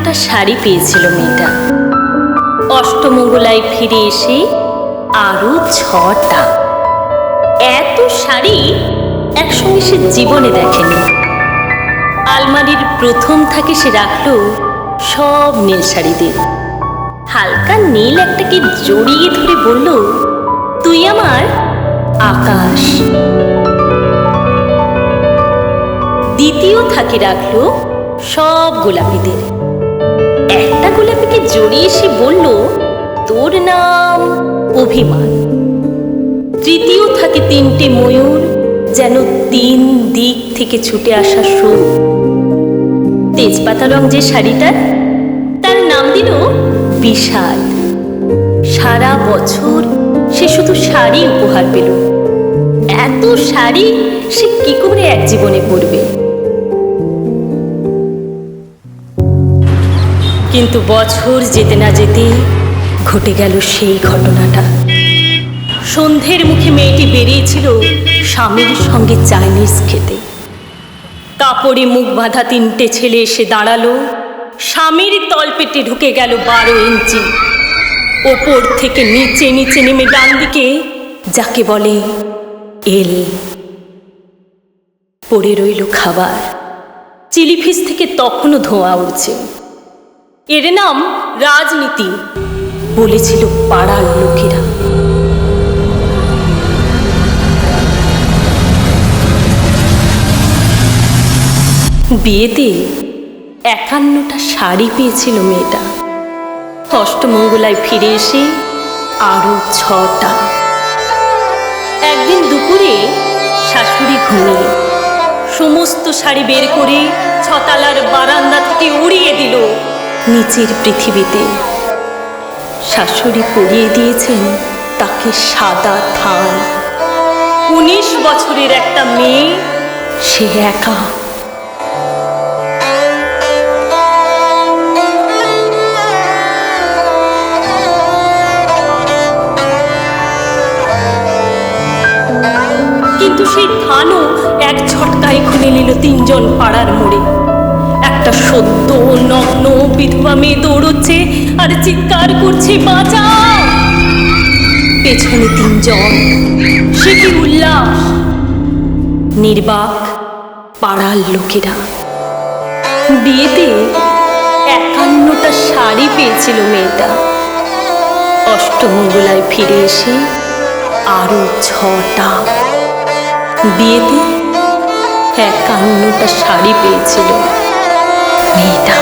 51টা শাড়ি পেয়েছিল মেয়েটা। অষ্টমঙ্গলায় ফিরে এসে আরো 6টা। এত শাড়ি একসঙ্গে সে জীবনে দেখেনি। আলমারির প্রথম থাকে সে রাখলো সব নীল শাড়িদের। হালকা নীল একটাকে জড়িয়ে ধরে বলল, তুই আমার আকাশ। দ্বিতীয় থাকে রাখলো সব গোলাপিদের। একটা গোলাপিকে জড়িয়ে সে বলল, তোর নাম অভিমান। তৃতীয় থাকে 3টে ময়ূর, যেন 3 দিক থেকে ছুটে আসা সুর। তেজপাতা রং যে শাড়িটার, তার নাম দিল বিষাদ। সারা বছর সে শুধু শাড়ি উপহার পেল। এত শাড়ি সে কি করে এক জীবনে পরবে? কিন্তু বছর যেতে না যেতে ঘটে গেল সেই ঘটনাটা। সন্ধ্যের মুখে মেয়েটি বেরিয়েছিল স্বামীর সঙ্গে চাইনিজ খেতে। কাপড়ে মুখ বাঁধা 3টে ছেলে এসে দাঁড়ালো। স্বামীর তলপেটে ঢুকে গেল 12 ইঞ্চি। ওপর থেকে নিচে নিচে নেমে ডান দিকে যাকে বলে এল। পড়ে রইল খাবার। চিলি ফিশ থেকে তখনও ধোঁয়া উঠছে। এর নাম রাজনীতি বলেছিল পাড়ার লোকেরা। বিয়েতে 51টা শাড়ি পেয়েছিল মেয়েটা। অষ্টমঙ্গলায় ফিরে এসে আরো 6টা। একদিন দুপুরে শাশুড়ি ঘুমিয়ে সমস্ত শাড়ি বের করে 6তলার বারান্দা থেকে উড়িয়ে দিল নিচের পৃথিবীতে। শাশুড়ি পরিয়ে দিয়েছেন তাকে সাদা থান। 19 বছরের একটা মেয়ে, সে একা। কিন্তু সেই থানও এক ঝটকায় খুলে নিল 3 জন পাড়ার মোড়ে। একটা সদ্য নগ্ন বিধবা মেয়ে দৌড়চ্ছে আর চিৎকার করছে, বাঁচাও। পেছনে 3 জন, সে কি উল্লাস! নির্বাক পাড়ার লোকেরা। বিয়েতে 51টা শাড়ি পেয়েছিল মেয়েটা। অষ্টমঙ্গলায় ফিরে এসে আরো 6টা। বিয়েতে 51টা শাড়ি পেয়েছিল মেয়েটা।